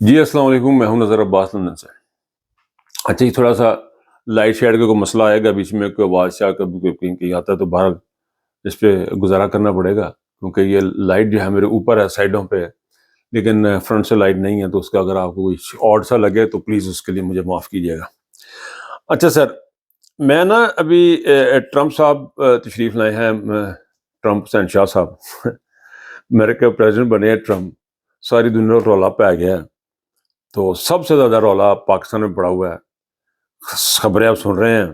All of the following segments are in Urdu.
جی السلام علیکم، میں ہوں نظر عباس لندن سے۔ اچھا یہ تھوڑا سا لائٹ شیڈ کا کوئی مسئلہ آئے گا بیچ میں، کوئی آواز شاہ کبھی کوئی کہیں آتا ہے تو باہر اس پہ گزارا کرنا پڑے گا، کیونکہ یہ لائٹ جو ہے میرے اوپر ہے سائڈوں پہ، لیکن فرنٹ سے لائٹ نہیں ہے، تو اس کا اگر آپ کو کوئی آڈ سا لگے تو پلیز اس کے لیے مجھے معاف کیجیے گا۔ اچھا سر، میں نا ابھی ٹرمپ صاحب تشریف لائے ہیں، ٹرمپ حسین شاہ صاحب امریکہ پریزیڈنٹ بنے ہیں ٹرمپ، ساری دنیا میں رولا پہ آ گیا ہے، تو سب سے زیادہ رولا پاکستان میں پڑا ہوا ہے۔ خبریں آپ سن رہے ہیں،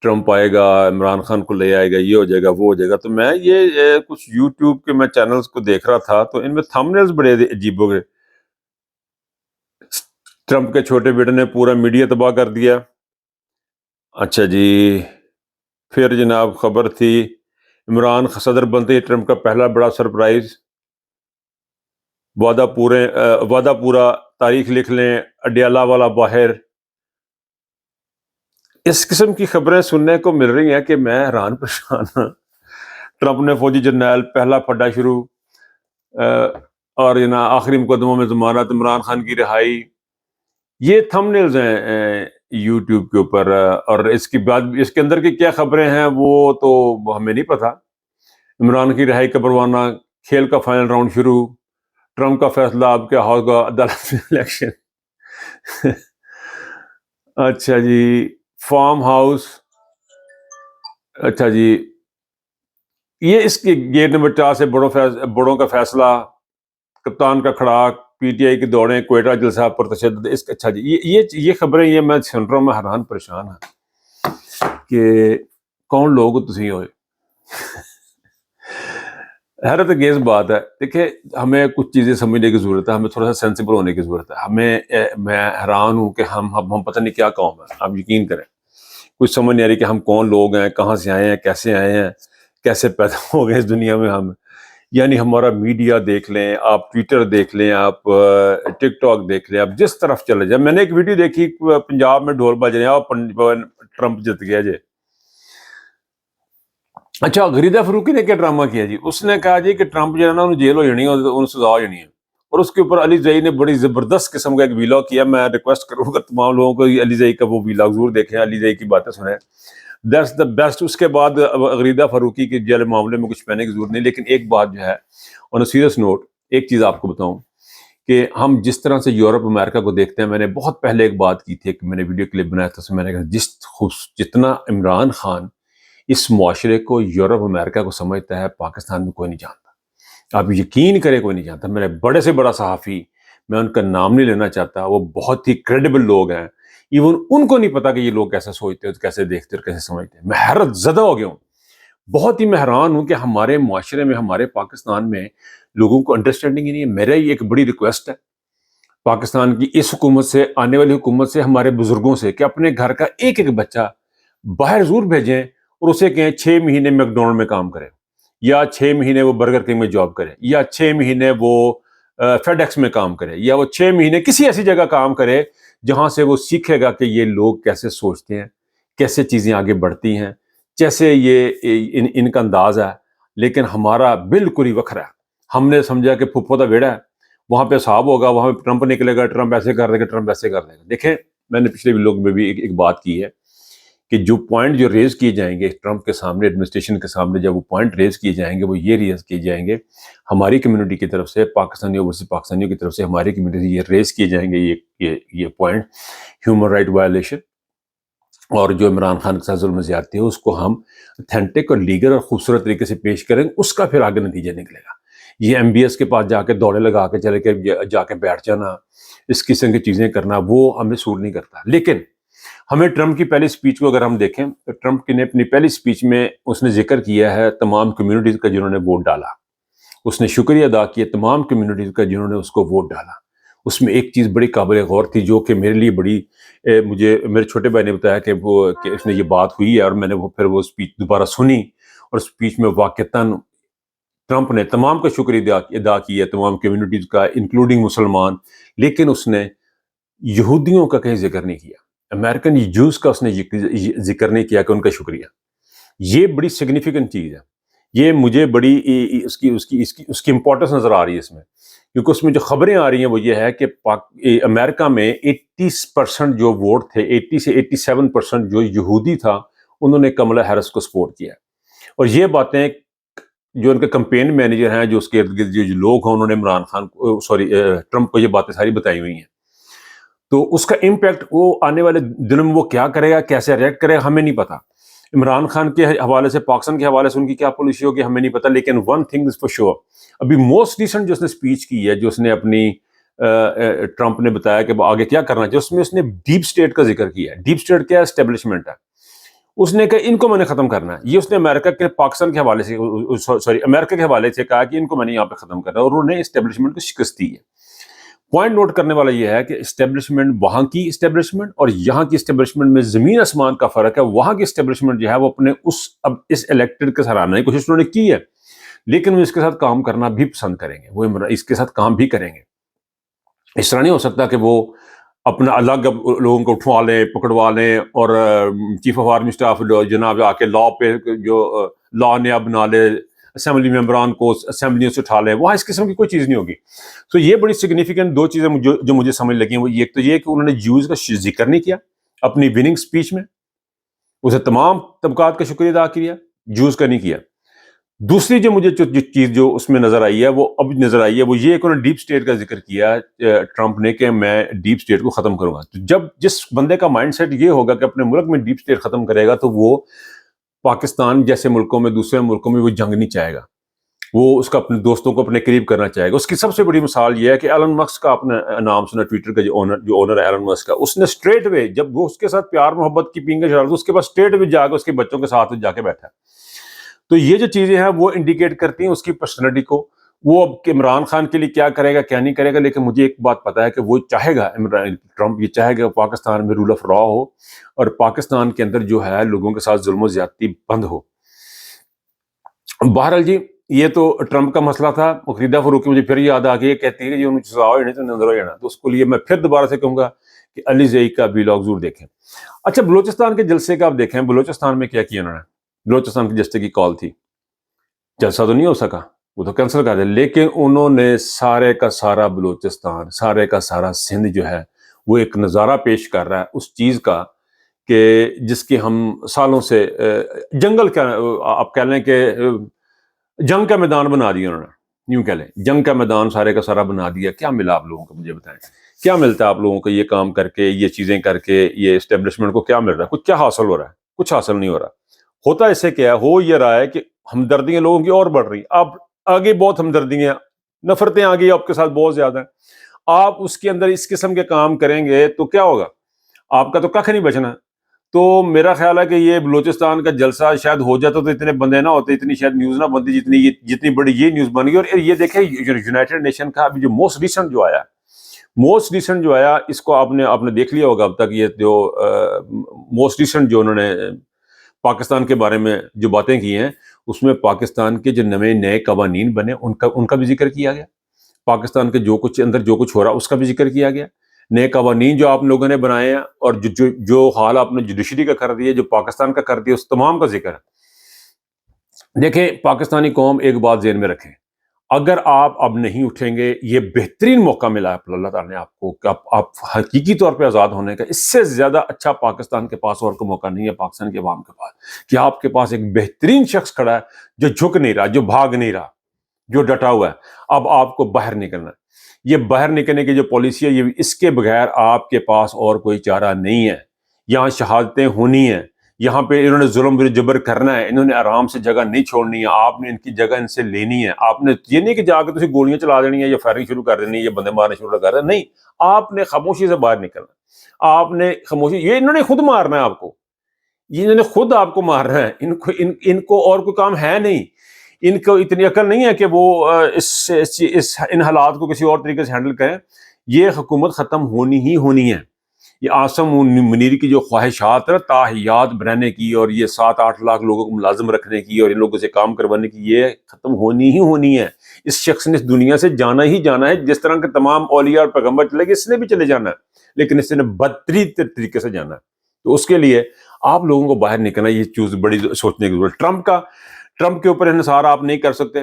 ٹرمپ آئے گا، عمران خان کو لے آئے گا، یہ ہو جائے گا، وہ ہو جائے گا۔ تو میں یہ کچھ یوٹیوب کے میں چینلز کو دیکھ رہا تھا، تو ان میں تھمبنیلز بڑے عجیب ہو گئے۔ ٹرمپ کے چھوٹے بیٹے نے پورا میڈیا تباہ کر دیا۔ اچھا جی، پھر جناب خبر تھی عمران صدر بنتے ہی ٹرمپ کا پہلا بڑا سرپرائز، وعدہ پورا، تاریخ لکھ لیں، اڈیالہ والا باہر۔ اس قسم کی خبریں سننے کو مل رہی ہیں کہ میں حیران پریشان ہوں۔ ٹرمپ نے فوجی جرنیل پہلا پھڈا شروع، اور آخری مقدموں میں ضمانت، عمران خان کی رہائی۔ یہ تھمبنیلز ہیں یوٹیوب کے اوپر، اور اس کے بعد اس کے اندر کی کیا خبریں ہیں وہ تو ہمیں نہیں پتا۔ عمران کی رہائی کا پروانہ، کھیل کا فائنل راؤنڈ شروع، ٹرمپ کا فیصلہ اب کیا ہوگا، عدالت میں الیکشن۔ اچھا جی، فارم ہاؤس، اچھا جی، یہ اس کی گیٹ نمبر 4 سے بڑوں کا فیصلہ، کپتان کا کھڑاک، پی ٹی آئی کی دوڑیں، کوئٹہ جلسہ پر تشدد۔ اچھا جی، یہ خبریں یہ میں سن رہا ہوں، میں حیران پریشان ہوں کہ کون لوگ تسی ہوئے۔ حیرت انگیز بات ہے۔ دیکھیں، ہمیں کچھ چیزیں سمجھنے کی ضرورت ہے، ہمیں تھوڑا سا سینسیبل ہونے کی ضرورت ہے۔ میں حیران ہوں کہ ہم پتہ نہیں کیا قوم ہے، آپ یقین کریں، کچھ سمجھ نہیں آ رہی کہ ہم کون لوگ ہیں، کہاں سے آئے ہیں، کیسے پیدا ہو گئے اس دنیا میں ہم۔ یعنی ہمارا میڈیا دیکھ لیں، آپ ٹویٹر دیکھ لیں، آپ ٹک ٹاک دیکھ لیں، آپ جس طرف چلے جائیں۔ میں نے ایک ویڈیو دیکھی، پنجاب میں ڈھول بج رہے ہیں اور ٹرمپ جیت گیا جی۔ اچھا، غریدہ فروقی نے کیا ڈرامہ کیا جی، اس نے کہا جی کہ ٹرمپ جو ہے نا انہیں جیل ہو جانی ہے، انہیں سزا ہو جانی ہے، اور اس کے اوپر علی زئی نے بڑی زبردست قسم کا ایک ویلاگ کیا۔ میں ریکویسٹ کروں گا تمام لوگوں کو علی زئی کا وہ ویلاگ ضرور دیکھیں، علی زئی کی باتیں سنیں، دیٹس دا بیسٹ۔ اس کے بعد غریدہ فاروقی کے جیل معاملے میں کچھ کہنے کی ضرورت نہیں، لیکن ایک بات جو ہے آن اے سیریس نوٹ، ایک چیز آپ کو بتاؤں کہ ہم جس طرح سے یورپ امریکہ کو دیکھتے ہیں، میں نے بہت پہلے ایک بات کی تھی کہ میں نے ویڈیو کلپ بنایا تھا، میں نے کہا جتنا عمران خان اس معاشرے کو، یورپ امریکہ کو سمجھتا ہے، پاکستان میں کوئی نہیں جانتا۔ آپ یقین کریں کوئی نہیں جانتا۔ میرے بڑے سے بڑا صحافی، میں ان کا نام نہیں لینا چاہتا، وہ بہت ہی کریڈیبل لوگ ہیں، ایون ان کو نہیں پتا کہ یہ لوگ کیسے سوچتے ہیں، کیسے دیکھتے اور کیسے سمجھتے ہیں۔ میں حیرت زدہ ہو گیا ہوں، بہت ہی میں حیران ہوں کہ ہمارے معاشرے میں، ہمارے پاکستان میں لوگوں کو انڈرسٹینڈنگ ہی نہیں ہے۔ میرا یہ ایک بڑی ریکویسٹ ہے پاکستان کی اس حکومت سے، آنے والی حکومت سے، ہمارے بزرگوں سے، کہ اپنے گھر کا ایک ایک بچہ باہر ضرور بھیجیں اور اسے کہیں 6 مہینے میک ڈونلڈ میں کام کرے، یا 6 مہینے وہ برگر کنگ میں جاب کرے، یا 6 مہینے وہ فیڈ ایکس میں کام کرے، یا وہ 6 مہینے کسی ایسی جگہ کام کرے جہاں سے وہ سیکھے گا کہ یہ لوگ کیسے سوچتے ہیں، کیسے چیزیں آگے بڑھتی ہیں، جیسے یہ ان کا انداز ہے۔ لیکن ہمارا بالکل ہی وکھرا ہے۔ ہم نے سمجھا کہ پھپھو دا بیڑا ہے، وہاں پہ صاحب ہوگا، وہاں پہ ٹرمپ نکلے گا، ٹرمپ ایسے کر دے گا، ٹرمپ ایسے کر دے گا۔ دیکھیں، میں نے پچھلے لوگ میں بھی ایک بات کی ہے کہ جو پوائنٹ جو ریز کیے جائیں گے ٹرمپ کے سامنے، ایڈمنسٹریشن کے سامنے، جب وہ پوائنٹ ریز کیے جائیں گے، وہ یہ ریز کیے جائیں گے ہماری کمیونٹی کی طرف سے، پاکستانیوں ورسز پاکستانیوں کی طرف سے ہماری کمیونٹی سے یہ ریز کیے جائیں گے، یہ پوائنٹ، ہیومن رائٹ وائلیشن، اور جو عمران خان کے ساتھ ظلم زیادتی ہے، اس کو ہم اتھینٹک اور لیگل اور خوبصورت طریقے سے پیش کریں، اس کا پھر آگے نتیجہ نکلے گا۔ یہ ایم بی ایس کے پاس جا کے دوڑے لگا کے چلے کے جا کے بیٹھ جانا، اس قسم کی چیزیں کرنا، وہ ہمیں سوٹ نہیں کرتا۔ لیکن ہمیں ٹرمپ کی پہلی سپیچ کو اگر ہم دیکھیں، تو ٹرمپ نے اپنی پہلی سپیچ میں اس نے ذکر کیا ہے تمام کمیونٹیز کا جنہوں نے ووٹ ڈالا۔ اس نے شکریہ ادا کیا تمام کمیونٹیز کا جنہوں نے اس کو ووٹ ڈالا۔ اس میں ایک چیز بڑی قابل غور تھی، جو کہ میرے لیے بڑی، مجھے میرے چھوٹے بھائی نے بتایا کہ اس نے یہ بات ہوئی ہے، اور میں نے پھر وہ سپیچ دوبارہ سنی، اور سپیچ میں واقعتاً ٹرمپ نے تمام کا شکریہ ادا کیا، تمام کمیونٹیز کا انکلوڈنگ مسلمان، لیکن اس نے یہودیوں کا کہیں ذکر نہیں کیا، امریکن جوز کا اس نے ذکر نہیں کیا کہ ان کا شکریہ۔ یہ بڑی سگنیفیکنٹ چیز ہے، یہ مجھے بڑی اس کی امپورٹنس نظر آ رہی ہے اس میں، کیونکہ اس میں جو خبریں آ رہی ہیں وہ یہ ہے کہ امریکہ میں 80% جو ووٹ تھے، 80 سے 87% جو یہودی تھا، انہوں نے کملا ہیرس کو سپورٹ کیا. اور یہ باتیں جو ان کے کمپین مینیجر ہیں، جو اس کے ارد گرد جو لوگ ہیں، انہوں نے عمران خان کو ٹرمپ کو یہ باتیں ساری بتائی ہوئی ہیں. تو اس کا امپیکٹ وہ آنے والے دنوں میں وہ کیا کرے گا، کیسے ریئیکٹ کرے گا، ہمیں نہیں پتا. عمران خان کے حوالے سے، پاکستان کے حوالے سے ان کی کیا پالیسی ہوگی ہمیں نہیں پتا. لیکن one thing is for sure, ابھی موسٹ ریسنٹ جو اس نے اسپیچ کی ہے، جو اس نے اپنی ٹرمپ نے بتایا کہ آگے کیا کرنا چاہیے، اس میں اس نے ڈیپ اسٹیٹ کا ذکر کیا ہے. ڈیپ اسٹیٹ کیا ہے؟ اسٹیبلشمنٹ ہے. اس نے کہا ان کو میں نے ختم کرنا ہے. یہ اس نے امریکہ کے پاکستان کے حوالے سے امریکہ کے حوالے سے کہا کہ ان کو میں نے یہاں پہ ختم کرنا ہے، اور انہوں نے اسٹیبلشمنٹ کو شکست دی ہے. پوائنٹ نوٹ کرنے والا یہ ہے کہ اسٹیبلشمنٹ، وہاں کی اسٹیبلشمنٹ اور یہاں کی اسٹیبلشمنٹ میں زمین آسمان کا فرق ہے. وہاں کی اسٹیبلشمنٹ جو ہے وہ اپنے اس الیکٹڈ کے سراہنے کی کوشش انہوں نے کی ہے، لیکن وہ اس کے ساتھ کام کرنا بھی پسند کریں گے، وہ اس کے ساتھ کام بھی کریں گے. اس طرح نہیں ہو سکتا کہ وہ اپنا الگ لوگوں کو اٹھوا لیں، پکڑوا لیں، اور چیف آف آرمی اسٹاف جناب آ کے لا پہ جو لا نیا بنا لے، اسمبلی ممبران کو اسمبلیوں سے اٹھا لیں. وہاں اس قسم کی کوئی چیز نہیں ہوگی. تو یہ بڑی سگنیفیکنٹ دو چیزیں جو مجھے سمجھ لگی ہیں. وہ ایک تو یہ کہ انہوں نے جیوز کا ذکر نہیں کیا اپنی وننگ سپیچ میں، اسے تمام طبقات کا شکریہ ادا کیا، جیوز کا نہیں کیا. دوسری جو مجھے جو چیز جو اس میں نظر آئی ہے، وہ اب نظر آئی ہے، وہ یہ کہ انہوں نے ڈیپ اسٹیٹ کا ذکر کیا ٹرمپ نے کہ میں ڈیپ اسٹیٹ کو ختم کروں گا. تو جب جس بندے کا مائنڈ سیٹ یہ ہوگا کہ اپنے ملک میں ڈیپ اسٹیٹ ختم کرے گا، تو وہ پاکستان جیسے ملکوں میں، دوسرے ملکوں میں وہ جنگ نہیں چاہے گا. وہ اس کا اپنے دوستوں کو اپنے قریب کرنا چاہے گا. اس کی سب سے بڑی مثال یہ ہے کہ ایلن مسک کا اپنا نام سنا، ٹویٹر کا جو اونر ہے ایلن مسک کا، اس نے اسٹریٹ وے جب وہ اس کے ساتھ پیار محبت کی پینگیں چڑھا، تو اس کے پاس اسٹریٹ وے جا کے اس کے بچوں کے ساتھ جا کے بیٹھا. تو یہ جو چیزیں ہیں وہ انڈیکیٹ کرتی ہیں اس کی پرسنالٹی کو. وہ اب عمران خان کے لیے کیا کرے گا کیا نہیں کرے گا، لیکن مجھے ایک بات پتا ہے کہ وہ چاہے گا، ٹرمپ یہ چاہے گا پاکستان میں رول آف لا ہو، اور پاکستان کے اندر جو ہے لوگوں کے ساتھ ظلم و زیادتی بند ہو. بہرحال جی، یہ تو ٹرمپ کا مسئلہ تھا. مقیدہ فاروقی مجھے پھر یاد آ گئی، کہتی ہے کہ جو سزا ہو جانی تو اندر ہو جانا. تو اس کو لیے میں پھر دوبارہ سے کہوں گا کہ علی زئی کا ویلاگ ضرور دیکھیں. اچھا، بلوچستان کے جلسے کا آپ دیکھیں. بلوچستان میں کیا کیا انہوں نے؟ بلوچستان کے جلسے کی کال تھی، جلسہ تو نہیں ہو سکا، وہ تو کینسل کر دیا، لیکن انہوں نے سارے کا سارا بلوچستان، سارے کا سارا سندھ جو ہے وہ ایک نظارہ پیش کر رہا ہے اس چیز کا کہ جس کی ہم سالوں سے جنگل کا، آپ کہہ لیں کہ جنگ کا میدان بنا دیا انہوں نے، یوں کہہ لیں جنگ کا میدان سارے کا سارا بنا دیا. کیا ملا آپ لوگوں کو؟ مجھے بتائیں، کیا ملتا ہے آپ لوگوں کو یہ کام کر کے، یہ چیزیں کر کے؟ یہ اسٹیبلشمنٹ کو کیا مل رہا ہے؟ کچھ کیا حاصل ہو رہا ہے؟ کچھ حاصل نہیں ہو رہا. ہوتا اس سے کیا ہے؟ ہو یہ رہا ہے کہ ہمدردیاں لوگوں کی اور بڑھ رہی. آپ آگے بہت ہمدردیاں، نفرتیں آ گئی آپ کے ساتھ بہت زیادہ ہیں. آپ اس کے اندر اس قسم کے کام کریں گے تو کیا ہوگا؟ آپ کا تو ککھ نہیں بچنا. تو میرا خیال ہے کہ یہ بلوچستان کا جلسہ شاید ہو جاتا تو اتنے بندے نہ ہوتے، اتنی شاید نیوز نہ بنتی جتنی بڑی یہ نیوز بن گئی. اور یہ دیکھیں یونائٹڈ نیشن کا ابھی جو موسٹ ریسنٹ جو آیا، اس کو آپ نے دیکھ لیا ہوگا اب تک. یہ جو موسٹ ریسنٹ جو انہوں نے پاکستان کے بارے میں جو باتیں کی ہیں، اس میں پاکستان کے جو نئے قوانین بنے ان کا بھی ذکر کیا گیا. پاکستان کے جو کچھ اندر جو کچھ ہو رہا اس کا بھی ذکر کیا گیا. نئے قوانین جو آپ لوگوں نے بنائے ہیں، اور جو حال آپ نے جوڈیشری کا کر دیا، جو پاکستان کا کر دیا، اس تمام کا ذکر ہے. دیکھیں پاکستانی قوم، ایک بات ذہن میں رکھیں، اگر آپ اب نہیں اٹھیں گے، یہ بہترین موقع ملا ہے اللہ تعالیٰ نے آپ کو کہ آپ حقیقی طور پہ آزاد ہونے کا. اس سے زیادہ اچھا پاکستان کے پاس اور کوئی موقع نہیں ہے، پاکستان کے عوام کے پاس، کہ آپ کے پاس ایک بہترین شخص کھڑا ہے جو جھک نہیں رہا، جو بھاگ نہیں رہا، جو ڈٹا ہوا ہے. اب آپ کو باہر نکلنا ہے. یہ باہر نکلنے کی جو پالیسی ہے، یہ اس کے بغیر آپ کے پاس اور کوئی چارہ نہیں ہے. یہاں شہادتیں ہونی ہیں، یہاں پہ انہوں نے ظلم جبر کرنا ہے، انہوں نے آرام سے جگہ نہیں چھوڑنی ہے. آپ نے ان کی جگہ ان سے لینی ہے. آپ نے یہ نہیں کہ جا کے تسی گولیاں چلا دینی ہے یا فائرنگ شروع کر دینی ہے یا بندے مارنے شروع کر دیں. نہیں، آپ نے خاموشی سے باہر نکلنا. آپ نے خاموشی، یہ انہوں نے خود مارنا ہے آپ کو، یہ انہوں نے خود آپ کو مارنا ہے. ان کو اور کوئی کام ہے نہیں. ان کو اتنی عقل نہیں ہے کہ وہ ان حالات کو کسی اور طریقے سے ہینڈل کریں. یہ حکومت ختم ہونی ہی ہونی ہے. یہ عاصم منیر کی جو خواہشات ہے تاحیات بنانے کی، اور یہ 7-8 لاکھ لوگوں کو ملازم رکھنے کی اور ان لوگوں سے کام کروانے کی، یہ ختم ہونی ہی ہونی ہے. اس شخص نے اس دنیا سے جانا ہی جانا ہے. جس طرح کے تمام اولیاء اور پیغمبر چلے گئے، اس نے بھی چلے جانا ہے، لیکن اس نے بدترین طریقے سے جانا ہے. تو اس کے لیے آپ لوگوں کو باہر نکلنا، یہ چیز بڑی سوچنے کی ضرورت. ٹرمپ کے اوپر انحصار آپ نہیں کر سکتے.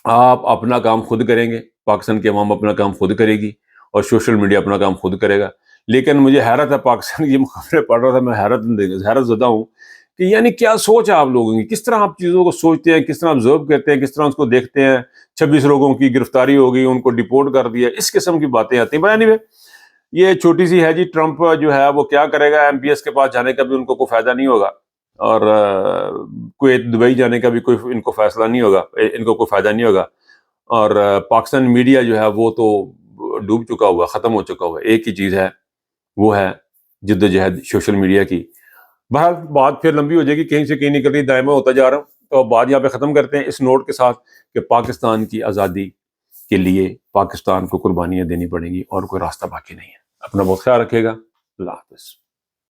آپ اپنا کام خود کریں گے. پاکستان کی عوام اپنا کام خود کرے گی اور سوشل میڈیا اپنا کام خود کرے گا. لیکن مجھے حیرت ہے، پاکستان کی خبریں پڑھ رہا تھا میں، حیرت زدہ ہوں کہ یعنی کیا سوچ ہے آپ لوگوں کی، کس طرح آپ چیزوں کو سوچتے ہیں، کس طرح آبزرو کرتے ہیں، کس طرح اس کو دیکھتے ہیں. 26 لوگوں کی گرفتاری ہو گئی، ان کو ڈیپورٹ کر دیا، اس قسم کی باتیں آتی ہیں. بٹ اینی وے یہ چھوٹی سی ہے جی. ٹرمپ جو ہے وہ کیا کرے گا، ایم پی ایس کے پاس جانے کا بھی ان کو کوئی فائدہ نہیں ہوگا، اور کویت دبئی جانے کا بھی کوئی ان کو فیصلہ نہیں ہوگا، ان کو کوئی فائدہ نہیں ہوگا. اور پاکستان میڈیا جو ہے وہ تو ڈوب چکا ہوا، ختم ہو چکا ہوا. ایک ہی چیز ہے، وہ ہے جد و جہد سوشل میڈیا کی. بہرحال بات پھر لمبی ہو جائے گی، کہیں سے کہیں نکل رہی، دائمہ ہوتا جا رہا ہوں. تو بات یہاں پہ ختم کرتے ہیں اس نوٹ کے ساتھ کہ پاکستان کی آزادی کے لیے پاکستان کو قربانیاں دینی پڑیں گی اور کوئی راستہ باقی نہیں ہے. اپنا بہت خیال رکھے گا. اللہ حافظ.